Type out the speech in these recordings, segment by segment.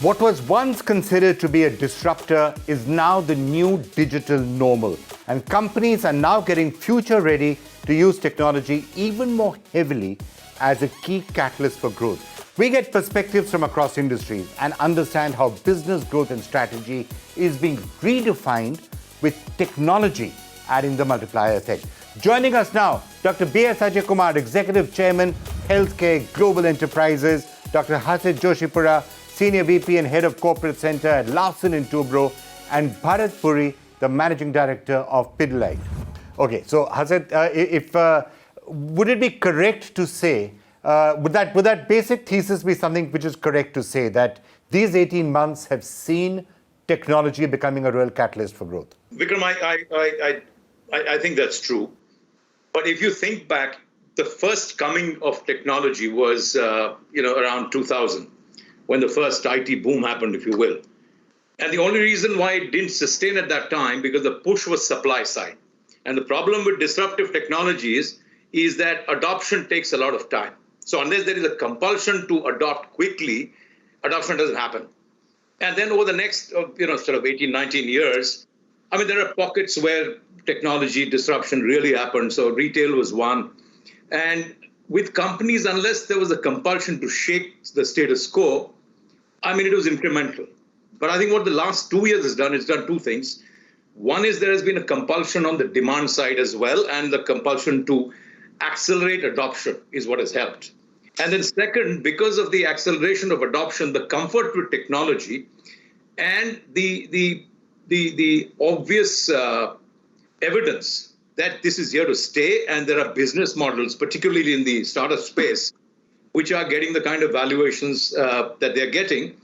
What was once considered to be a disruptor is now the new digital normal, and companies are now getting future-ready to use technology even more heavily as a key catalyst for growth. We get perspectives from across industries and understand how business growth and strategy is being redefined with technology adding the multiplier effect. Joining us now, Dr. B.S. Ajay Kumar, Executive Chairman, Healthcare Global Enterprises, Dr. Hasit Joshipura, Senior VP and Head of Corporate Center at Larsen & Toubro, and Bharat Puri, the Managing Director of Pidilite. Okay, so Hasit, would it be correct to say, would that basic thesis be something which is correct to say, that these 18 months have seen technology becoming a real catalyst for growth? Vikram, I think that's true. But if you think back, the first coming of technology was, around 2000, when the first IT boom happened, if you will. And the only reason why it didn't sustain at that time, because the push was supply side. And the problem with disruptive technologies is that adoption takes a lot of time. So unless there is a compulsion to adopt quickly, adoption doesn't happen. And then over the next, 18, 19 years, there are pockets where technology disruption really happened. So retail was one. And with companies, unless there was a compulsion to shake the status quo, it was incremental. But I think what the last 2 years has done, it's done two things. One is there has been a compulsion on the demand side as well, and the compulsion to accelerate adoption is what has helped. And then second, because of the acceleration of adoption, the comfort with technology and the obvious evidence that this is here to stay, and there are business models, particularly in the startup space, which are getting the kind of valuations that they're getting,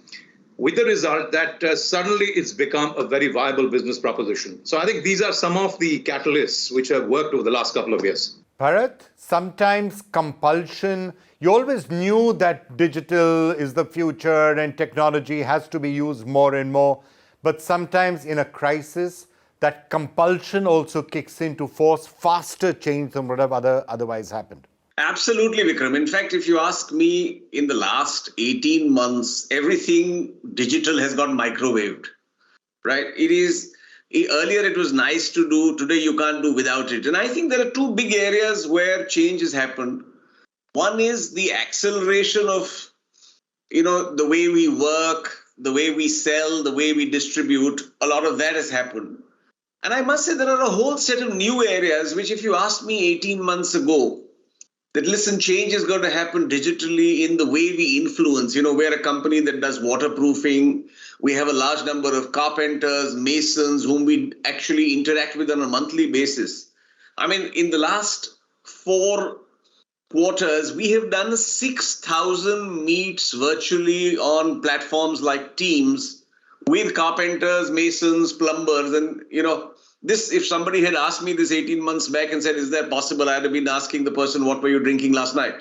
with the result that suddenly it's become a very viable business proposition. So I think these are some of the catalysts which have worked over the last couple of years. Bharat, sometimes compulsion, you always knew that digital is the future and technology has to be used more and more, but sometimes in a crisis, that compulsion also kicks in to force faster change than would have otherwise happened. Absolutely, Vikram. In fact, if you ask me, in the last 18 months, everything digital has got microwaved, right? Earlier it was nice to do, today you can't do without it. And I think there are two big areas where change has happened. One is the acceleration of, the way we work, the way we sell, the way we distribute. A lot of that has happened. And I must say there are a whole set of new areas which, if you asked me 18 months ago, that listen, change is going to happen digitally in the way we influence. We're a company that does waterproofing. We have a large number of carpenters, masons, whom we actually interact with on a monthly basis. In the last 4 quarters, we have done 6,000 meets virtually on platforms like Teams with carpenters, masons, plumbers. And, this, if somebody had asked me this 18 months back and said, is that possible? I'd have been asking the person, what were you drinking last night?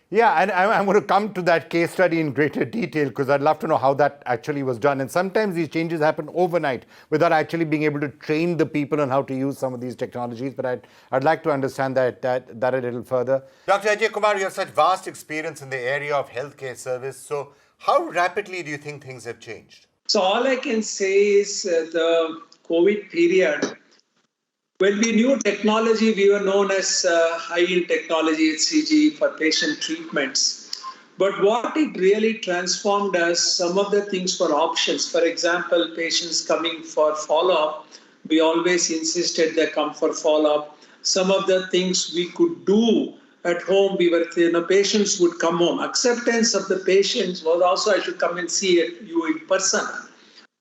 Yeah, and I'm going to come to that case study in greater detail because I'd love to know how that actually was done. And sometimes these changes happen overnight without actually being able to train the people on how to use some of these technologies. But I'd like to understand that a little further. Dr. Ajay Kumar, you have such vast experience in the area of healthcare service. So how rapidly do you think things have changed? So all I can say is the COVID period, when we knew technology, we were known as high-end technology, HCG, for patient treatments. But what it really transformed us, some of the things were options. For example, patients coming for follow-up, we always insisted they come for follow-up. Some of the things we could do at home, patients would come home. Acceptance of the patients was also, I should come and see you in person.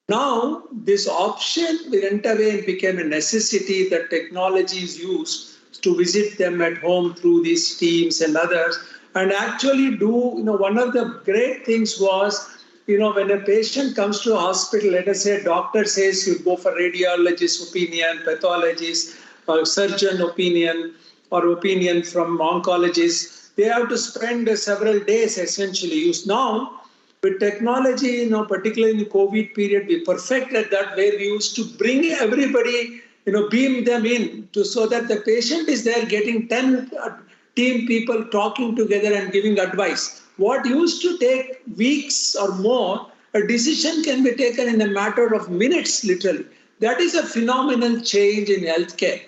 Now, this option went away and became a necessity that technology is used to visit them at home through these Teams and others. And actually one of the great things was, when a patient comes to a hospital, let us say a doctor says you go for radiologist opinion, pathologist, or surgeon opinion, or opinion from oncologists, they have to spend several days essentially. Now, with technology, particularly in the COVID period, we perfected that, where we used to bring everybody, beam them in so that the patient is there getting 10 team people talking together and giving advice. What used to take weeks or more, a decision can be taken in a matter of minutes, literally. That is a phenomenal change in healthcare.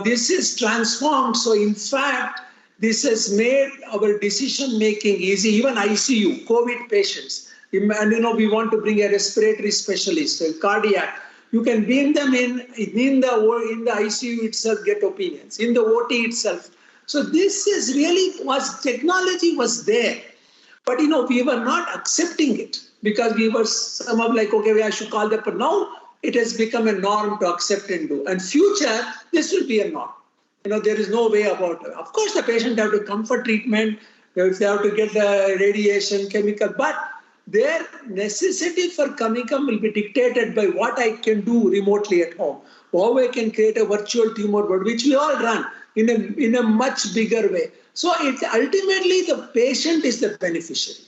This is transformed. So in fact, this has made our decision making easy. Even ICU, COVID patients, and we want to bring a respiratory specialist, a cardiac. You can beam them in the ICU itself, get opinions, in the OT itself. So this is really technology was there. But, we were not accepting it because we were somehow like, okay, I should call that. But now it has become a norm to accept and do. And future, this will be a norm. There is no way about it. Of course, the patient have to come for treatment, if they have to get the radiation, chemical, but their necessity for coming will be dictated by what I can do remotely at home, how I can create a virtual tumor board, which we all run in a much bigger way. So ultimately the patient is the beneficiary.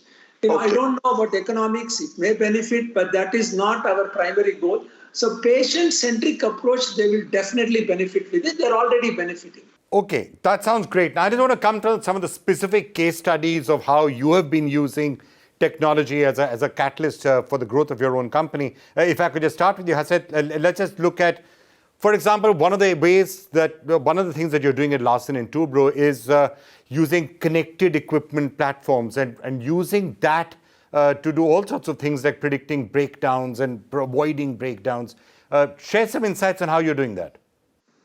I don't know about economics, it may benefit, but that is not our primary goal. So patient-centric approach, they will definitely benefit with it. They're already benefiting. Okay, that sounds great. Now, I just want to come to some of the specific case studies of how you have been using technology as a catalyst for the growth of your own company. If I could just start with you, Harshit, let's just look at, for example, one of the things that you're doing at Larsen & Toubro is using connected equipment platforms and using that to do all sorts of things like predicting breakdowns and avoiding breakdowns. Share some insights on how you're doing that.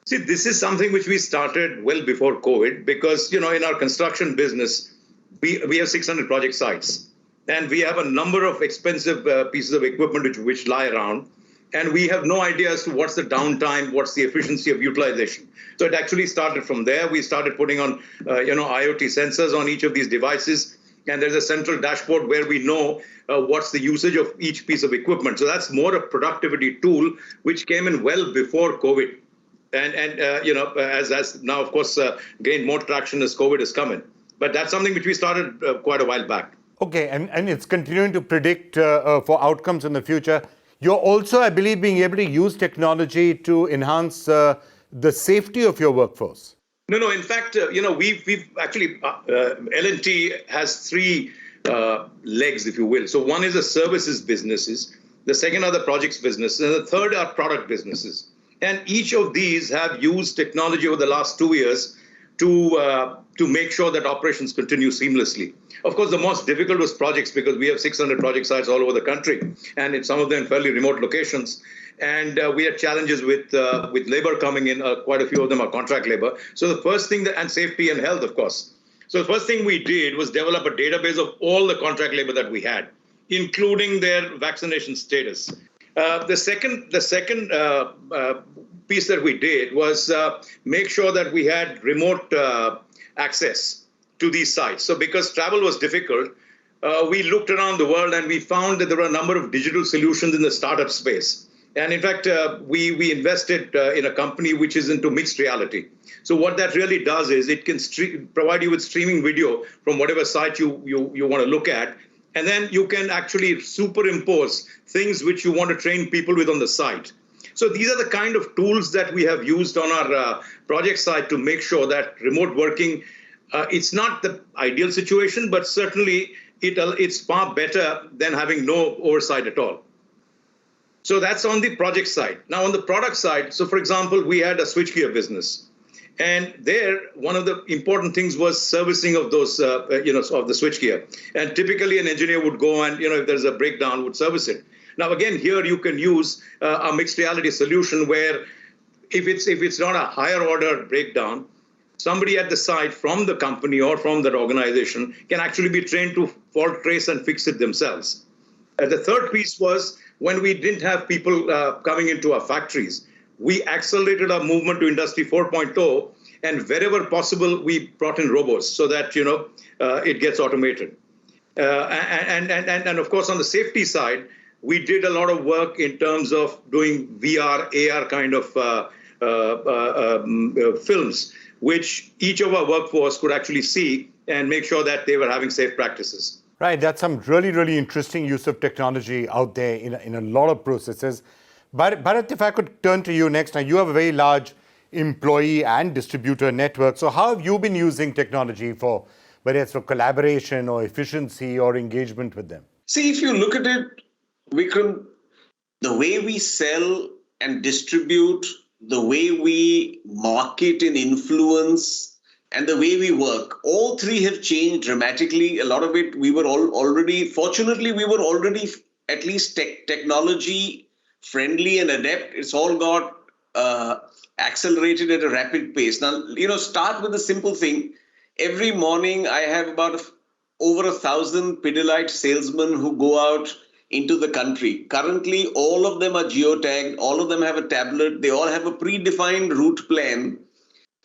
See, this is something which we started well before COVID because, in our construction business, we have 600 project sites. And we have a number of expensive pieces of equipment which lie around. And we have no idea as to what's the downtime, what's the efficiency of utilization. So it actually started from there. We started putting on, IoT sensors on each of these devices. And there's a central dashboard where we know what's the usage of each piece of equipment. So that's more a productivity tool, which came in well before COVID. And as now, of course, gained more traction as COVID has come in. But that's something which we started quite a while back. Okay, and it's continuing to predict for outcomes in the future. You're also, I believe, being able to use technology to enhance the safety of your workforce. No. In fact, we've actually, L&T has three legs, if you will. So one is the services businesses, the second are the projects business, and the third are product businesses. And each of these have used technology over the last 2 years to make sure that operations continue seamlessly. Of course, the most difficult was projects because we have 600 project sites all over the country, and in some of them fairly remote locations. And we had challenges with labor coming in. Quite a few of them are contract labor. So the first thing, and safety and health, of course. So the first thing we did was develop a database of all the contract labor that we had, including their vaccination status. The second piece that we did was make sure that we had remote access to these sites. So because travel was difficult, we looked around the world and we found that there were a number of digital solutions in the startup space. And in fact, we invested in a company which is into mixed reality. So what that really does is it can provide you with streaming video from whatever site you want to look at. And then you can actually superimpose things which you want to train people with on the site. So these are the kind of tools that we have used on our project side to make sure that remote working, it's not the ideal situation, but certainly it's far better than having no oversight at all. So that's on the project side. Now on the product side, so for example, we had a switchgear business. And there, one of the important things was servicing of those, of the switchgear. And typically an engineer would go and, if there's a breakdown, would service it. Now, again, here you can use a mixed reality solution where if it's not a higher order breakdown, somebody at the site from the company or from that organization can actually be trained to fault trace and fix it themselves. The third piece was when we didn't have people coming into our factories, we accelerated our movement to Industry 4.0, and wherever possible, we brought in robots so that, it gets automated. And of course, on the safety side, we did a lot of work in terms of doing VR, AR kind of films, which each of our workforce could actually see and make sure that they were having safe practices. Right, that's some really, really interesting use of technology out there in a lot of processes. But Bharat, if I could turn to you next. Now, you have a very large employee and distributor network. So how have you been using technology for whether it's for collaboration or efficiency or engagement with them? See, if you look at it, Vikram, the way we sell and distribute, the way we market and influence, and the way we work, all three have changed dramatically. A lot of it, we were fortunately, we were already at least technology friendly and adept. It's all got accelerated at a rapid pace. Now, start with a simple thing. Every morning, I have about over 1,000 Pidilite salesmen who go out into the country. Currently, all of them are geotagged. All of them have a tablet. They all have a predefined route plan.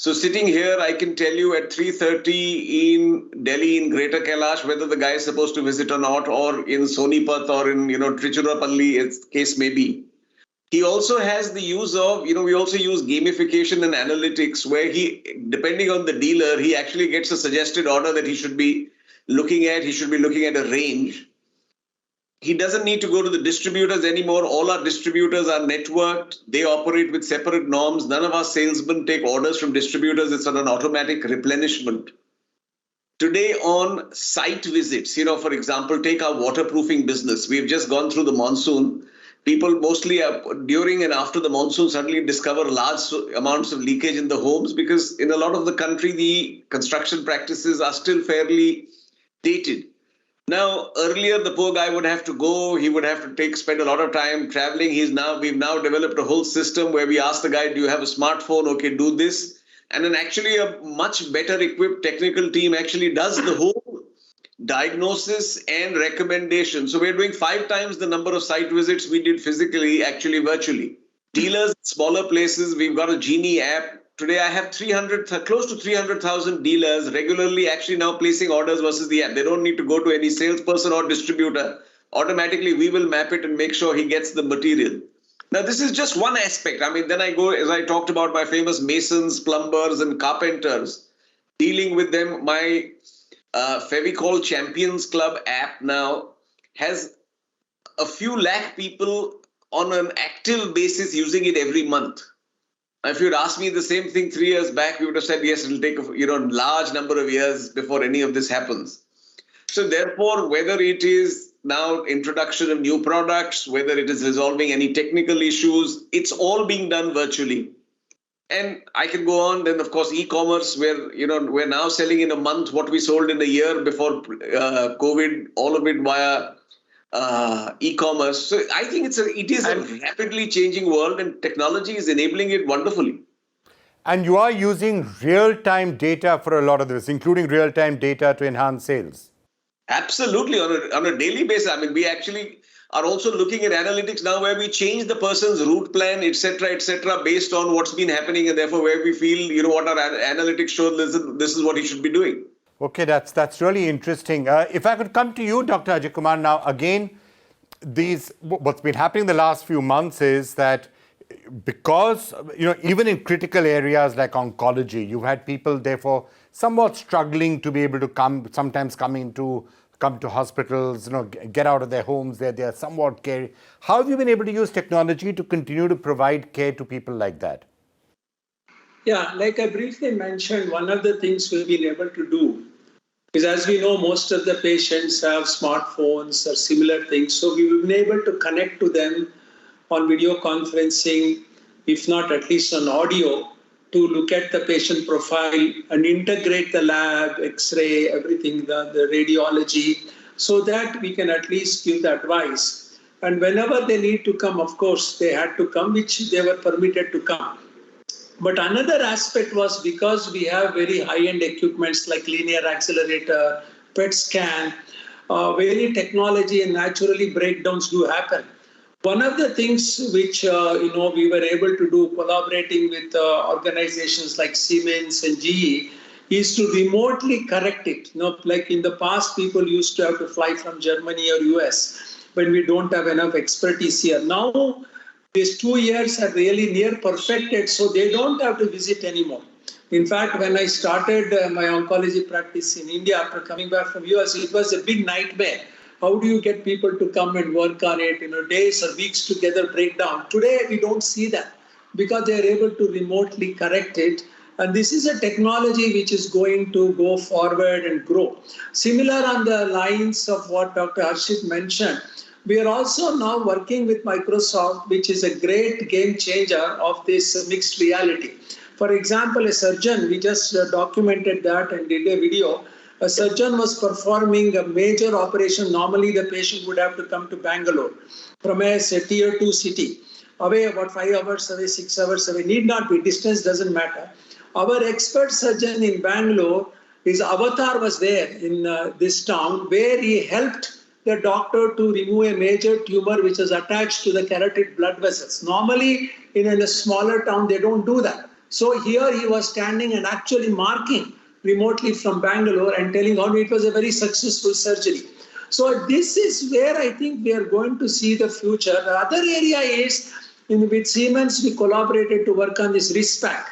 So sitting here, I can tell you at 3:30 in Delhi, in Greater Kailash, whether the guy is supposed to visit or not, or in Sonipat or in, Trichurapalli, as case may be. He also has the use of, we also use gamification and analytics where depending on the dealer, he actually gets a suggested order that he should be looking at. He should be looking at a range. He doesn't need to go to the distributors anymore. All our distributors are networked. They operate with separate norms. None of our salesmen take orders from distributors. It's on an automatic replenishment. Today on site visits, for example, take our waterproofing business. We've just gone through the monsoon. People mostly during and after the monsoon suddenly discover large amounts of leakage in the homes because in a lot of the country, the construction practices are still fairly dated. Now, earlier, the poor guy would have to go. He would have to spend a lot of time traveling. We've now developed a whole system where we ask the guy, do you have a smartphone? Okay, do this. And then actually a much better equipped technical team actually does the whole diagnosis and recommendation. So we're doing 5 times the number of site visits we did physically, actually virtually. Dealers, smaller places, we've got a Genie app. Today, I have close to 300,000 dealers regularly actually now placing orders versus the app. They don't need to go to any salesperson or distributor. Automatically, we will map it and make sure he gets the material. Now, this is just one aspect. Then I go, as I talked about my famous masons, plumbers, and carpenters, dealing with them. My Fevicol Champions Club app now has a few lakh people on an active basis using it every month. If you'd asked me the same thing 3 years back, we would have said, yes, it'll take a large number of years before any of this happens. So therefore, whether it is now introduction of new products, whether it is resolving any technical issues, it's all being done virtually. And I can go on. Then, of course, e-commerce, where we're now selling in a month what we sold in a year before COVID, all of it via e-commerce. So I think it is a rapidly changing world and technology is enabling it wonderfully. And you are using real-time data for a lot of this, including real-time data to enhance sales. Absolutely. On a daily basis. We actually are also looking at analytics now where we change the person's route plan, etc., based on what's been happening and therefore where we feel, what our analytics show, this is what he should be doing. Okay, that's really interesting. If I could come to you, Dr. Ajay Kumar, now again, what's been happening the last few months is that because, even in critical areas like oncology, you've had people therefore somewhat struggling to be able to come to hospitals, get out of their homes, they're somewhat care. How have you been able to use technology to continue to provide care to people like that? Yeah, like I briefly mentioned, one of the things we've been able to do is, as we know, most of the patients have smartphones or similar things. So we've been able to connect to them on video conferencing, if not at least on audio, to look at the patient profile and integrate the lab, X-ray, everything, the radiology, so that we can at least give the advice. And whenever they need to come, of course, they had to come, which they were permitted to come. But another aspect was because we have very high-end equipments like linear accelerator, PET scan, very technology and naturally breakdowns do happen. One of the things which we were able to do collaborating with organizations like Siemens and GE is to remotely correct it. Like in the past, people used to have to fly from Germany or US when we don't have enough expertise here. Now, these 2 years are really near perfected, so they don't have to visit anymore. In fact, when I started my oncology practice in India after coming back from US, it was a big nightmare. How do you get people to come and work on it, days or weeks together break down? Today, we don't see that because they are able to remotely correct it And this is a technology which is going to go forward and grow. Similar on the lines of what Dr. Harshit mentioned, we are also now working with Microsoft, which is a great game changer of this mixed reality. For example, a surgeon, we just documented that and did a video. A surgeon was performing a major operation. Normally, the patient would have to come to Bangalore from a tier 2 city, away about 5 hours away, 6 hours away. Need not be, distance doesn't matter. Our expert surgeon in Bangalore, his avatar was there in this town, where he helped the doctor to remove a major tumor which is attached to the carotid blood vessels. Normally, in a smaller town, they don't do that. So here he was standing and actually marking remotely from Bangalore and telling how it was a very successful surgery. So this is where I think we are going to see the future. The other area is, with Siemens, we collaborated to work on this RISPAC.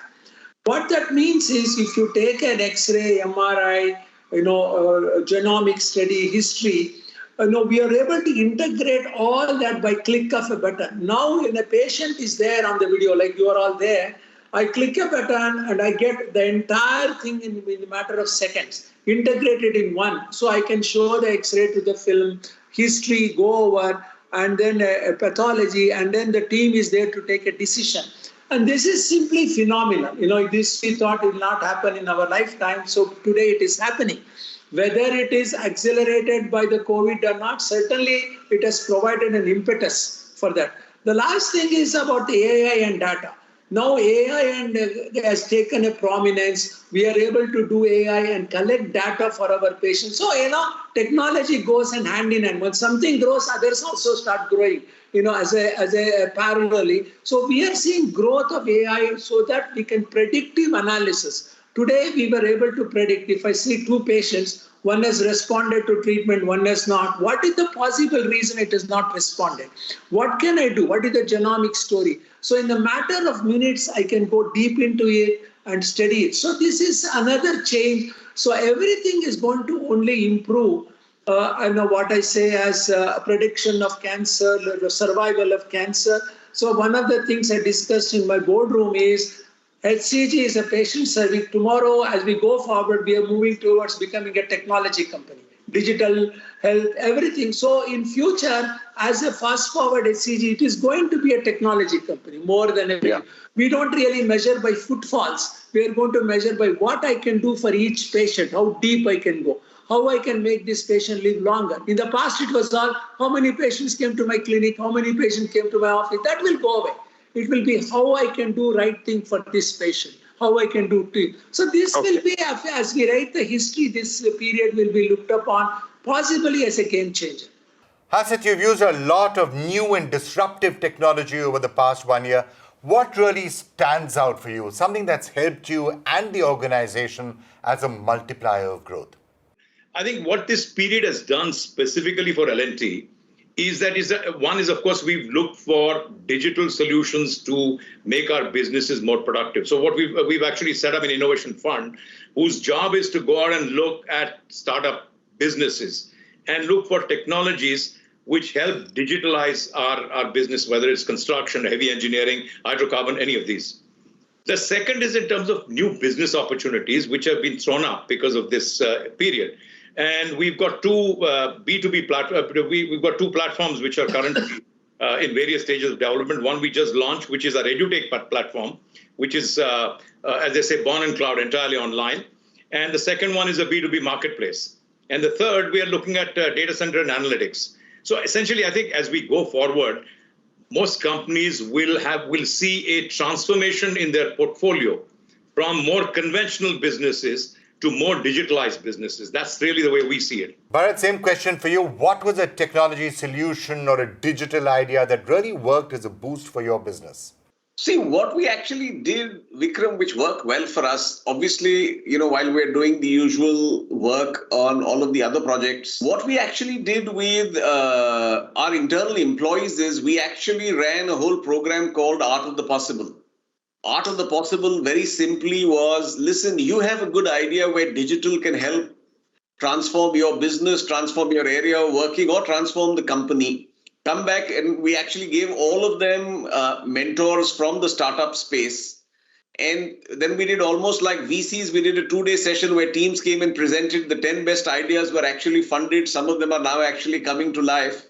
What that means is if you take an X-ray, MRI, genomic study, history, we are able to integrate all that by click of a button. Now, when a patient is there on the video, like you are all there, I click a button and I get the entire thing in a matter of seconds, integrated in one. So I can show the X-ray to the film, history, go over, and then a pathology, and then the team is there to take a decision. And this is simply phenomenal. This we thought will not happen in our lifetime. So today it is happening. Whether it is accelerated by the COVID or not, certainly it has provided an impetus for that. The last thing is about the AI and data. Now AI has taken a prominence. We are able to do AI and collect data for our patients. So, technology goes hand in hand. When something grows, others also start growing, as a parallelly. So we are seeing growth of AI so that we can predictive analysis. Today, we were able to predict if I see 2 patients, one has responded to treatment, one has not. What is the possible reason it has not responded? What can I do? What is the genomic story? So in the matter of minutes, I can go deep into it and study it. So this is another change. So everything is going to only improve. What I say as prediction of cancer, the survival of cancer. So one of the things I discussed in my boardroom is HCG is a patient service. Tomorrow, as we go forward, we are moving towards becoming a technology company, digital health, everything. So in future, as a fast forward HCG, it is going to be a technology company more than everything. Yeah. We don't really measure by footfalls. We are going to measure by what I can do for each patient, how deep I can go, how I can make this patient live longer. In the past, it was all how many patients came to my clinic, how many patients came to my office. That will go away. It will be how I can do right thing for this patient, how I can do it. So this will be, as we write the history, this period will be looked upon possibly as a game changer. Harshit, you've used a lot of new and disruptive technology over the past 1 year. What really stands out for you? Something that's helped you and the organization as a multiplier of growth? I think what this period has done specifically for L&T is that one is, of course, we've looked for digital solutions to make our businesses more productive. So what we've actually set up an innovation fund whose job is to go out and look at startup businesses and look for technologies which help digitalize our business, whether it's construction, heavy engineering, hydrocarbon, any of these. The second is in terms of new business opportunities which have been thrown up because of this period. And we've got 2 B2B platforms. We've got 2 platforms which are currently in various stages of development. One we just launched, which is our EduTech platform, which is, as they say, born in cloud, entirely online. And the second one is a B2B marketplace. And the third, we are looking at data center and analytics. So essentially, I think as we go forward, most companies will see a transformation in their portfolio from more conventional businesses to more digitalized businesses. That's really the way we see it. Bharat, same question for you. What was a technology solution or a digital idea that really worked as a boost for your business? See, what we actually did, Vikram, which worked well for us, obviously, while we're doing the usual work on all of the other projects, what we actually did with our internal employees is we actually ran a whole program called Art of the Possible. Art of the Possible, very simply, was, listen, you have a good idea where digital can help transform your business, transform your area of working, or transform the company. Come back, and we actually gave all of them mentors from the startup space. And then we did almost like VCs. We did a 2-day session where teams came and presented the 10 best ideas were actually funded. Some of them are now actually coming to life.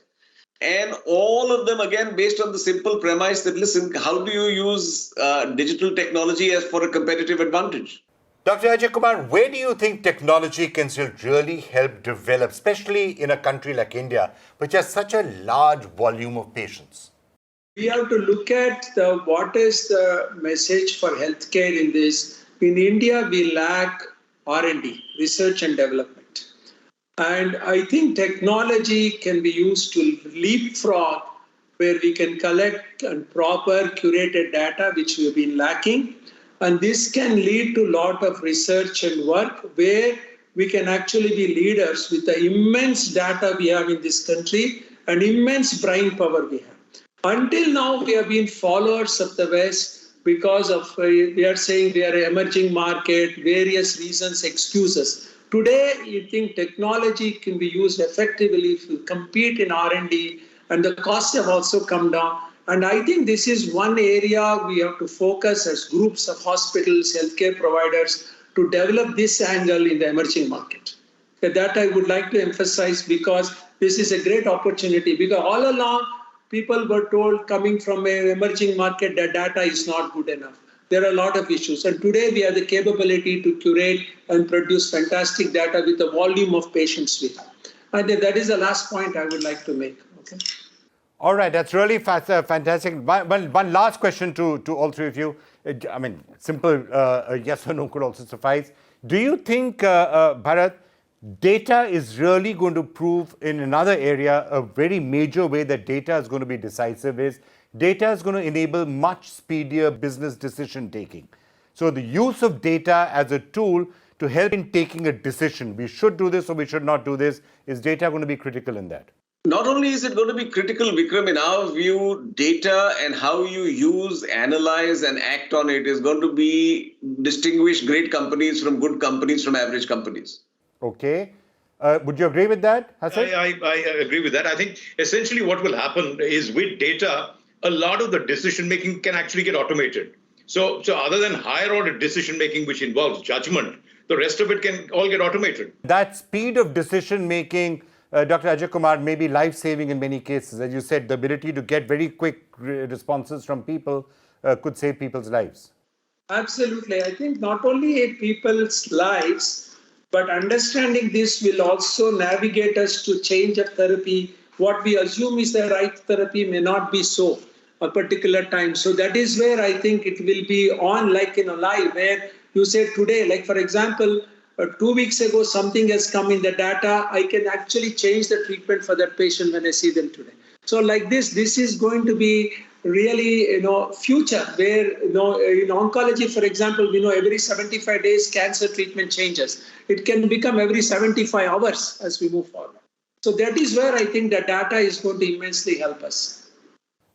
And all of them, again, based on the simple premise that, listen, how do you use digital technology as for a competitive advantage? Dr. Ajay Kumar, where do you think technology can still really help develop, especially in a country like India, which has such a large volume of patients? We have to look at what is the message for healthcare in this. In India, we lack R&D, research and development. And I think technology can be used to leapfrog where we can collect and proper curated data, which we have been lacking. And this can lead to a lot of research and work where we can actually be leaders with the immense data we have in this country and immense brain power we have. Until now, we have been followers of the West because of, we are saying we are an emerging market, various reasons, excuses. Today, you think technology can be used effectively if you compete in R&D, and the costs have also come down. And I think this is one area we have to focus as groups of hospitals, healthcare providers, to develop this angle in the emerging market. That I would like to emphasize because this is a great opportunity, because all along, people were told coming from an emerging market that data is not good enough. There are a lot of issues. And today we have the capability to curate and produce fantastic data with the volume of patients we have. And that is the last point I would like to make. Okay. All right, that's really fantastic. One last question to all three of you. I mean, simple yes or no could also suffice. Do you think, Bharat, data is really going to prove in another area, a very major way that data is going to be decisive is data is going to enable much speedier business decision taking. So the use of data as a tool to help in taking a decision, we should do this or we should not do this, is data going to be critical in that? Not only is it going to be critical, Vikram, in our view, data and how you use, analyze and act on it is going to be distinguish great companies from good companies from average companies. Okay. Would you agree with that, Hassan? I agree with that. I think essentially what will happen is with data, a lot of the decision making can actually get automated. So other than higher order decision making, which involves judgment, the rest of it can all get automated. That speed of decision making, Dr. Ajay Kumar, may be life-saving in many cases. As you said, the ability to get very quick responses from people could save people's lives. Absolutely. I think not only people's lives, but understanding this will also navigate us to change of therapy. What we assume is the right therapy may not be so a particular time. So that is where I think it will be on like in a live where you say today, like for example, 2 weeks ago, something has come in the data. I can actually change the treatment for that patient when I see them today. So like this is going to be really, future where, in oncology, for example, we know every 75 days cancer treatment changes. It can become every 75 hours as we move forward. So that is where I think the data is going to immensely help us.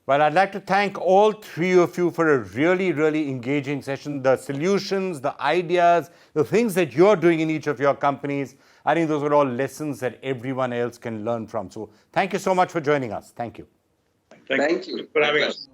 Well, I'd like to thank all three of you for a really, really engaging session. The solutions, the ideas, the things that you're doing in each of your companies, I think those are all lessons that everyone else can learn from. So thank you so much for joining us. Thank you. Thank you for having us.